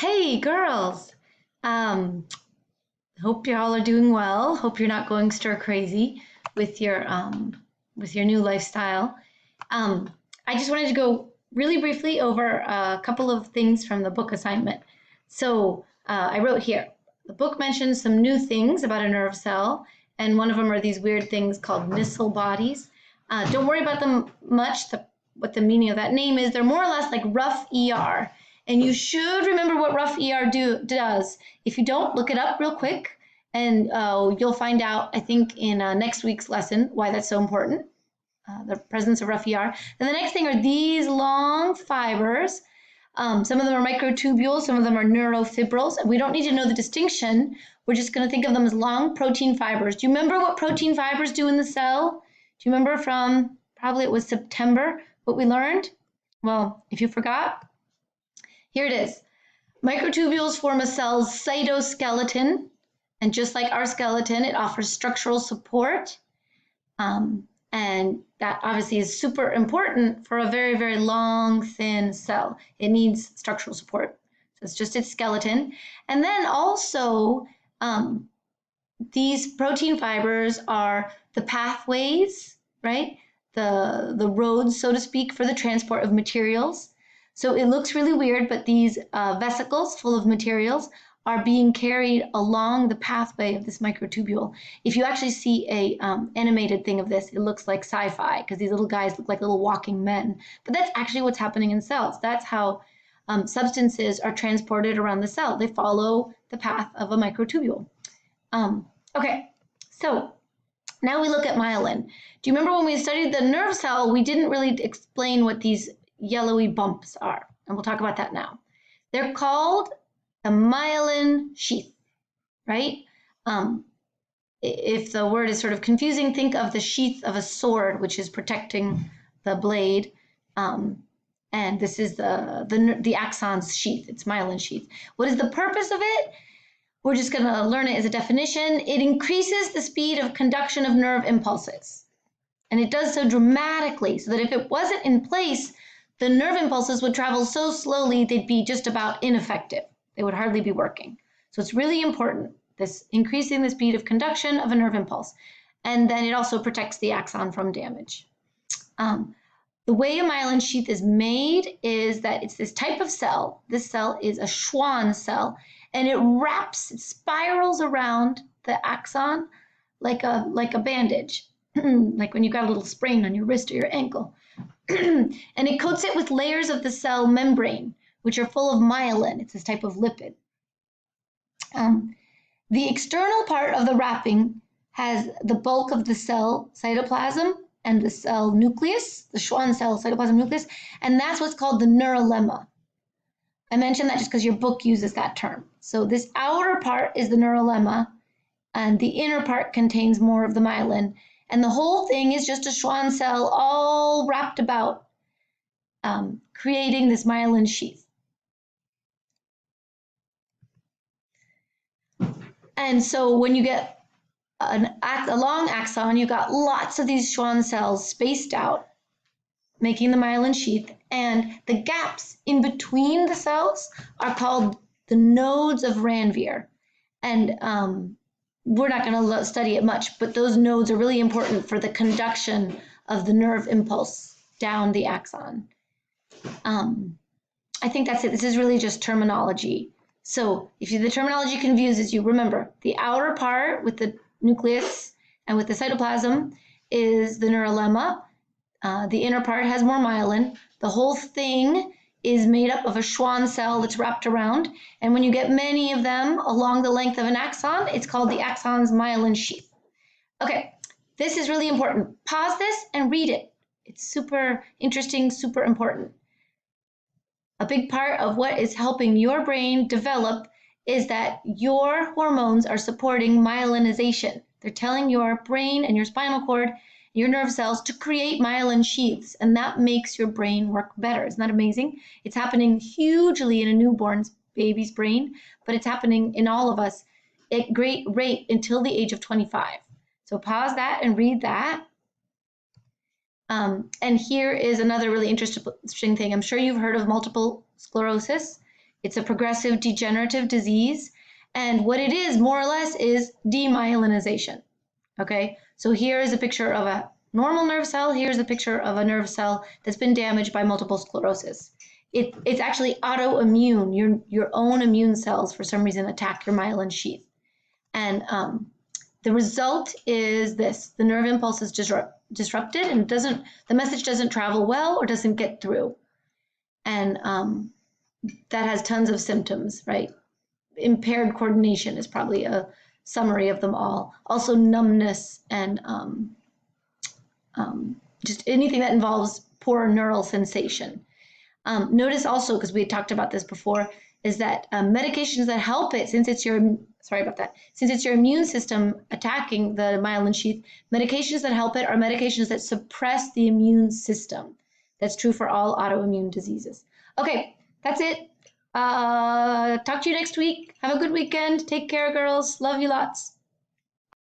Hey girls, um, hope you all are doing well. Hope you're not going stir crazy with your new lifestyle. Um, I just wanted to go really briefly over a couple of things from the book assignment. I wrote here. The book mentions some new things about a nerve cell, and one of them are these weird things called missile bodies. Don't worry about them much. What the meaning of that name is. They're more or less like rough ER. And you should remember what rough ER does. If you don't, look it up real quick, and you'll find out, I think, in next week's lesson why that's so important, the presence of rough ER. Then the next thing are these long fibers. Some of them are microtubules, some of them are neurofibrils. We don't need to know the distinction. We're just going to think of them as long protein fibers. Do you remember what protein fibers do in the cell? Do you remember from, probably it was September, what we learned? Well, if you forgot, here it is. Microtubules form a cell's cytoskeleton, and just like our skeleton, it offers structural support. And that obviously is super important for a very, very long, thin cell. It needs structural support. So it's just its skeleton. And then also, these protein fibers are the pathways, right? The roads, so to speak, for the transport of materials. So it looks really weird, but these vesicles full of materials are being carried along the pathway of this microtubule. If you actually see a animated thing of this, it looks like sci-fi because these little guys look like little walking men. But that's actually what's happening in cells. That's how substances are transported around the cell. They follow the path of a microtubule. Okay, so now we look at myelin. Do you remember when we studied the nerve cell, we didn't really explain what these yellowy bumps are, and we'll talk about that now. They're called the myelin sheath, right? If the word is sort of confusing, think of the sheath of a sword, which is protecting the blade, and this is the axon's sheath. It's myelin sheath. What is the purpose of it? We're just going to learn it as a definition. It increases the speed of conduction of nerve impulses, and it does so dramatically, so that if it wasn't in place, the nerve impulses would travel so slowly they'd be just about ineffective. They would hardly be working. So it's really important, this increasing the speed of conduction of a nerve impulse. And then it also protects the axon from damage. The way a myelin sheath is made is that it's this type of cell. This cell is a Schwann cell, and it spirals around the axon like a bandage, like when you've got a little sprain on your wrist or your ankle. And it coats it with layers of the cell membrane, which are full of myelin. It's this type of lipid. The external part of the wrapping has the bulk of the cell cytoplasm and the cell nucleus, the Schwann cell cytoplasm nucleus, and that's what's called the neurolemma. I mentioned that just because your book uses that term. So this outer part is the neurolemma, and the inner part contains more of the myelin. And the whole thing is just a Schwann cell all wrapped about, creating this myelin sheath. And so when you get a long axon, you got lots of these Schwann cells spaced out, making the myelin sheath. And the gaps in between the cells are called the nodes of Ranvier. And we're not going to study it much, but those nodes are really important for the conduction of the nerve impulse down the axon. I think that's it. This is really just terminology. So if the terminology confuses you, remember the outer part with the nucleus and with the cytoplasm is the neurolemma. The inner part has more myelin. The whole thing is made up of a Schwann cell that's wrapped around. And when you get many of them along the length of an axon, it's called the axon's myelin sheath. Okay, this is really important. Pause this and read it. It's super interesting, super important. A big part of what is helping your brain develop is that your hormones are supporting myelinization. They're telling your brain and your spinal cord, your nerve cells, to create myelin sheaths, and that makes your brain work better. Isn't that amazing? It's happening hugely in a newborn baby's brain, but it's happening in all of us at great rate until the age of 25. So pause that and read that. And here is another really interesting thing. I'm sure you've heard of multiple sclerosis. It's a progressive degenerative disease. And what it is, more or less, is demyelinization. Okay, so here is a picture of a normal nerve cell. Here's a picture of a nerve cell that's been damaged by multiple sclerosis. It's actually autoimmune. Your own immune cells, for some reason, attack your myelin sheath. And the result is this: the nerve impulse is disrupted, and the message doesn't travel well or doesn't get through. And that has tons of symptoms, right? Impaired coordination is probably a summary of them all. Also numbness and just anything that involves poor neural sensation. Notice also, because we had talked about this before, is that medications that help it, since it's your immune system attacking the myelin sheath, medications that help it are medications that suppress the immune system. That's true for all autoimmune diseases. Okay, that's it. Talk to you next week. Have a good weekend. Take care, girls. Love you lots.